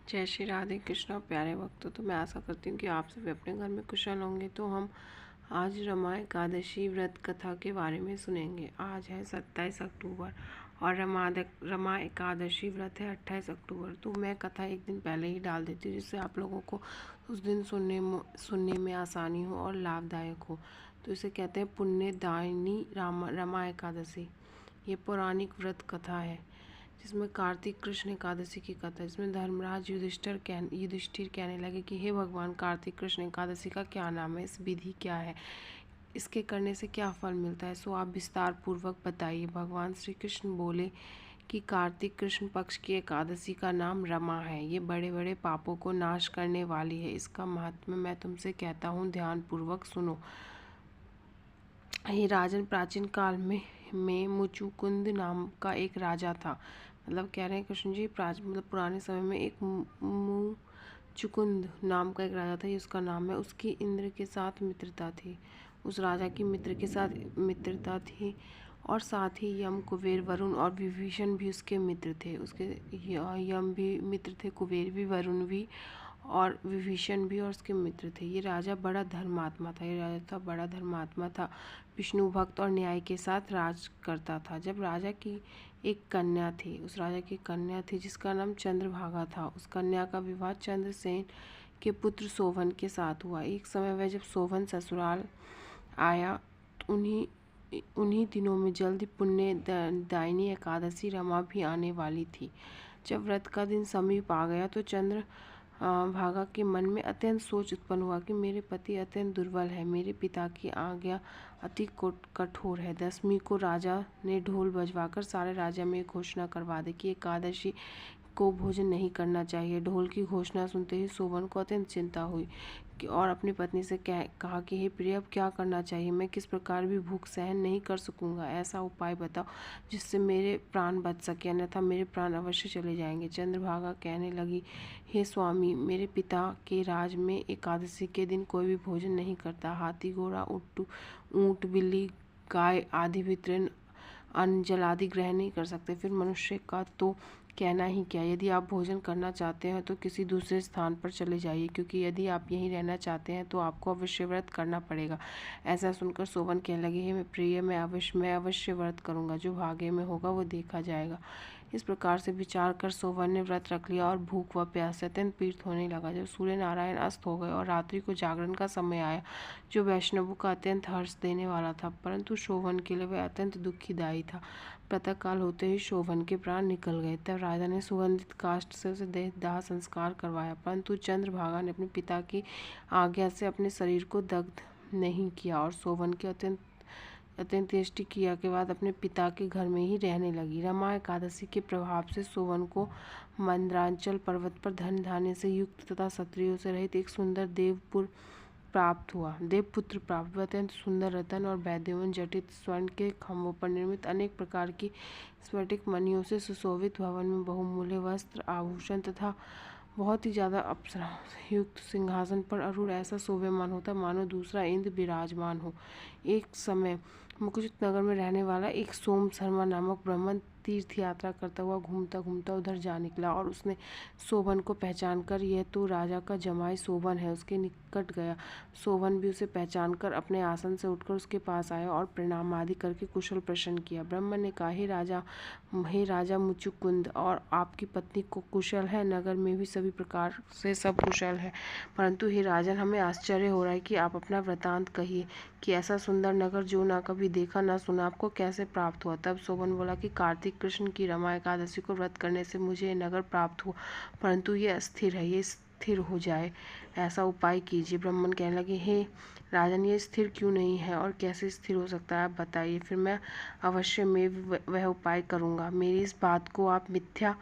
जय श्री राधे कृष्ण और प्यारे भक्तों। तो मैं आशा करती हूँ कि आप सभी अपने घर में कुशल होंगे। तो हम आज रमा एकादशी व्रत कथा के बारे में सुनेंगे। आज है 27 अक्टूबर और रमा एकादशी व्रत है 28 अक्टूबर। तो मैं कथा एक दिन पहले ही डाल देती हूँ जिससे आप लोगों को उस दिन सुनने में आसानी हो और लाभदायक हो। तो इसे कहते हैं पुण्यदायिनी रमा एकादशी। ये पौराणिक व्रत कथा है जिसमें कार्तिक कृष्ण एकादशी की कथा। इसमें धर्मराज युधिष्ठिर कहने लगे कि हे भगवान, कार्तिक कृष्ण एकादशी का क्या नाम है, इस विधि क्या है, इसके करने से क्या फल मिलता है, सो आप विस्तार पूर्वक बताइए। भगवान श्री कृष्ण बोले कि कार्तिक कृष्ण पक्ष की एकादशी का नाम रमा है। ये बड़े बड़े पापों को नाश करने वाली है। इसका महत्व मैं तुमसे कहता हूँ, ध्यान पूर्वक सुनो। ये राजन प्राचीन काल में मुचुकुंद नाम का एक राजा था। मतलब कह रहे हैं कृष्ण जी, पुराने समय में एक मुचुकुंद नाम का एक राजा था, ये उसका नाम है। उसकी इंद्र के साथ मित्रता थी। उस राजा की मित्र के साथ मित्रता थी और साथ ही यम, कुबेर, वरुण और विभीषण भी उसके मित्र थे। उसके यम भी मित्र थे, कुबेर भी, वरुण भी और विभीषण भी और उसके मित्र थे। ये राजा बड़ा धर्मात्मा था। ये राजा था बड़ा धर्मात्मा था, विष्णु भक्त और न्याय के साथ राज करता था। जब राजा की एक कन्या थी, उस राजा की कन्या थी जिसका नाम चंद्रभागा था। उस कन्या का विवाह चंद्रसेन के पुत्र सोवन के साथ हुआ। एक समय वह जब सोवन ससुराल आया, उन्हीं दिनों में जल्दी पुण्य दायिनी एकादशी रमा भी आने वाली थी। जब व्रत का दिन समीप आ गया तो चंद्र भागा के मन में अत्यंत सोच उत्पन्न हुआ कि मेरे पति अत्यंत दुर्बल है, मेरे पिता की आज्ञा अति कठोर है। 10वीं को राजा ने ढोल बजवाकर सारे राज्य में घोषणा करवा दी कि एकादशी को भोजन नहीं करना चाहिए। ढोल की घोषणा सुनते ही सोवन को अत्यंत चिंता हुई और अपनी पत्नी से कहा कि हे प्रिय, अब क्या करना चाहिए, मैं किस प्रकार भी भूख सहन नहीं कर सकूंगा, ऐसा उपाय बताओ जिससे मेरे प्राण बच सके, अन्यथा मेरे प्राण अवश्य चले जाएंगे। चंद्रभागा कहने लगी, हे स्वामी, मेरे पिता के राज में एकादशी के दिन कोई भी भोजन नहीं करता। हाथी, घोड़ा, ऊँट, बिल्ली, गाय आदि भी तृण अन्न जल आदि ग्रहण नहीं कर सकते। फिर मनुष्य का तो कहना ही क्या। यदि आप भोजन करना चाहते हैं तो किसी दूसरे स्थान पर चले जाइए, क्योंकि यदि आप यहीं रहना चाहते हैं तो आपको अवश्य व्रत करना पड़ेगा। ऐसा सुनकर सोवन कहने लगे, हे प्रिय, मैं अवश्य व्रत करूंगा, जो भाग्य में होगा वो देखा जाएगा। इस प्रकार से विचार कर सोवन ने व्रत रख लिया और भूख व प्यास से अत्यंत पीड़ित होने लगा। जब सूर्य नारायण अस्त हो गए और रात्रि को जागरण का समय आया, जो वैष्णवों का अत्यंत हर्ष देने वाला था, परंतु शोभन के लिए वह अत्यंत दुखीदायी था। प्रातःकाल होते ही शोभन के प्राण निकल गए। तब राजा ने सुगंधित काष्ठ से उसे दाह संस्कार करवाया, परंतु चंद्रभागा ने अपने पिता की आज्ञा से अपने शरीर को दग्ध नहीं किया और शोभन के अत्यंत दृष्टि किया के बाद अपने पिता के घर में ही रहने लगी। रमा एकादशी के प्रभाव से सोवन को मंदरांचल पर्वत पर धन धान्य से युक्त तथा क्षत्रियों से रहित एक सुंदर देवपुत्र प्राप्त हुआ। अत्यंत सुंदर रतन और वैद्यवन जटित स्वर्ण के खम्भों पर निर्मित अनेक प्रकार की स्फटिक मणियों से सुशोभित भवन में बहुमूल्य वस्त्र, आभूषण तथा बहुत ही ज़्यादा अप्सरा युक्त सिंहासन पर अरूढ़ ऐसा शोभेमान होता मानो दूसरा इंद्र विराजमान हो। एक समय मुकुचित नगर में रहने वाला एक सोम शर्मा नामक ब्राह्मण तीर्थ यात्रा करता हुआ घूमता घूमता उधर जा निकला और उसने सोवन को पहचान कर, यह तो राजा का जमाई सोवन है, उसके निकट गया। सोवन भी उसे पहचान कर अपने आसन से उठकर उसके पास आया और प्रणाम आदि करके कुशल प्रश्न किया। ब्राह्मण ने कहा, हे राजा मुचुकुंद, और आपकी पत्नी को कुशल है? नगर में भी सभी प्रकार से सब कुशल है, परंतु हे राजन, हमें आश्चर्य हो रहा है कि आप अपना वृतांत कहिए कि ऐसा सुंदर नगर जो ना कभी देखा ना सुना आपको कैसे प्राप्त हुआ। तब सोवन बोला कि कार्तिक कृष्ण की रमा एकादशी को व्रत करने से मुझे ये नगर प्राप्त हुआ, परंतु ये अस्थिर है, ये स्थिर हो जाए ऐसा उपाय कीजिए। ब्राह्मण कहने लगे, हे राजन, ये स्थिर क्यों नहीं है और कैसे स्थिर हो सकता है, आप बताइए, फिर मैं अवश्य में वह उपाय करूँगा। मेरी इस बात को आप मिथ्या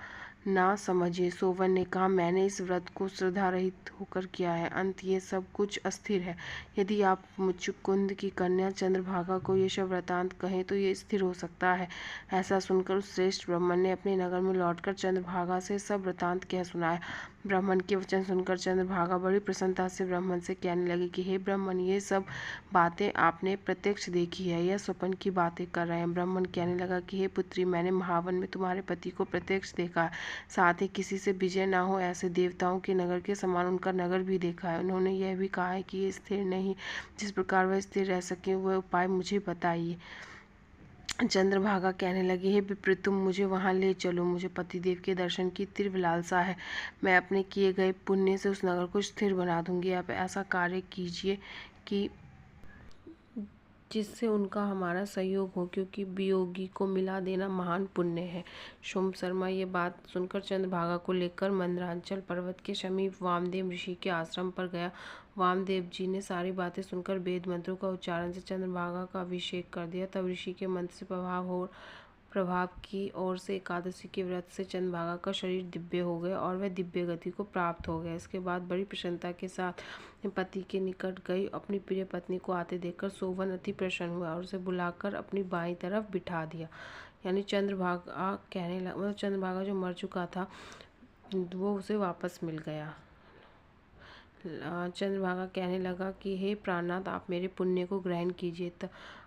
ना समझिए। सोवन ने कहा, मैंने इस व्रत को श्रद्धा रहित होकर किया है, अंत ये सब कुछ अस्थिर है। यदि आप मुचुकुंद की कन्या चंद्रभागा को ये सब वृतांत कहें तो ये स्थिर हो सकता है। ऐसा सुनकर उस श्रेष्ठ ब्राह्मण ने अपने नगर में लौटकर चंद्रभागा से सब वृतांत कह सुनाया। ब्राह्मण के वचन सुनकर चंद्रभागा बड़ी प्रसन्नता से ब्राह्मण से कहने लगी कि हे ब्राह्मण, ये सब बातें आपने प्रत्यक्ष देखी है या स्वप्न की बातें कर रहे हैं? ब्राह्मण कहने लगा कि हे पुत्री, मैंने महावन में तुम्हारे पति को प्रत्यक्ष देखा है। साथ ही किसी से विजय ना हो ऐसे देवताओं के नगर के समान उनका नगर भी देखा है। उन्होंने यह भी कहा है कि ये स्थिर नहीं, जिस प्रकार वह स्थिर रह सके वह उपाय मुझे बताइए। चंद्रभागा कहने लगी, हे विप्र, तुम मुझे वहाँ ले चलो। मुझे पतिदेव के दर्शन की तीव्र लालसा है। मैं अपने किए गए पुण्य से उस नगर को स्थिर बना दूंगी। आप ऐसा कार्य कीजिए कि जिससे उनका हमारा सहयोग हो, क्योंकि वियोगी को मिला देना महान पुण्य है। शुंभ शर्मा ये बात सुनकर चंद्रभागा को लेकर मंदरांचल पर्वत के समीप वामदेव ऋषि के आश्रम पर गया। वामदेव जी ने सारी बातें सुनकर वेद मंत्रों का उच्चारण से चंद्रभागा का अभिषेक कर दिया। तब ऋषि के मंत्र से प्रभाव की ओर से एकादशी के व्रत से चंद्रभागा का शरीर दिव्य हो गया और वह दिव्य गति को प्राप्त हो गया। इसके बाद बड़ी प्रसन्नता के साथ पति के निकट गई। अपनी प्रिय पत्नी को आते देखकर सोवन अति प्रसन्न हुआ और उसे बुलाकर अपनी बाईं तरफ बिठा दिया। यानी चंद्रभागा कहने लगा, मतलब चंद्रभागा जो मर चुका था वो उसे वापस मिल गया। चंद्रभागा कहने लगा कि हे प्राणनाथ, आप मेरे पुण्य को ग्रहण कीजिए।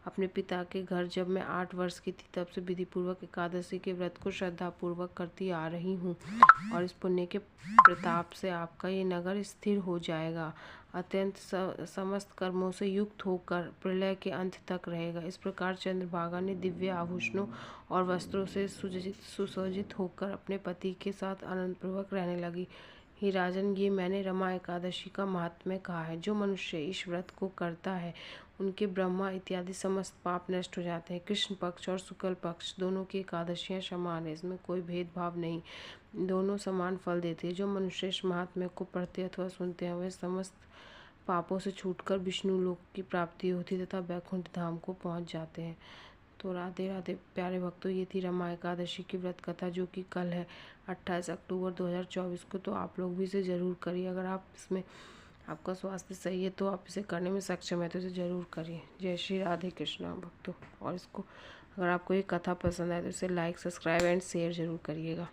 अपने पिता के घर जब मैं 8 वर्ष की थी तब से विधिपूर्वक एकादशी के व्रत को श्रद्धापूर्वक करती आ रही हूँ और इस पुण्य के प्रताप से आपका ये नगर स्थिर हो जाएगा, अत्यंत समस्त कर्मों से युक्त होकर प्रलय के अंत तक रहेगा। इस प्रकार चंद्रभागा ने दिव्य आभूषणों और वस्त्रों से सुसज्जित होकर अपने पति के साथ आनंदपूर्वक रहने लगी। ही राजन, ये मैंने रमा एकादशी का महात्म्य कहा है। जो मनुष्य इस व्रत को करता है उनके ब्रह्मा इत्यादि समस्त पाप नष्ट हो जाते हैं। कृष्ण पक्ष और शुक्ल पक्ष दोनों की एकादशियाँ समान है, इसमें कोई भेदभाव नहीं, दोनों समान फल देते हैं। जो मनुष्य इस महात्म्य को पढ़ते अथवा सुनते हैं वे समस्त पापों से छूटकर विष्णु लोक की प्राप्ति होती तथा वैकुंठ धाम को पहुँच जाते हैं। तो राधे राधे प्यारे भक्तों, ये थी रमा एकादशी की व्रत कथा जो कि कल है 28 अक्टूबर 2024 को। तो आप लोग भी इसे ज़रूर करिए। अगर आप इसमें आपका स्वास्थ्य सही है तो आप इसे करने में सक्षम है तो इसे ज़रूर करिए। जय श्री राधे कृष्णा भक्तों। और इसको अगर आपको ये कथा पसंद आए तो इसे लाइक, सब्सक्राइब एंड शेयर ज़रूर करिएगा।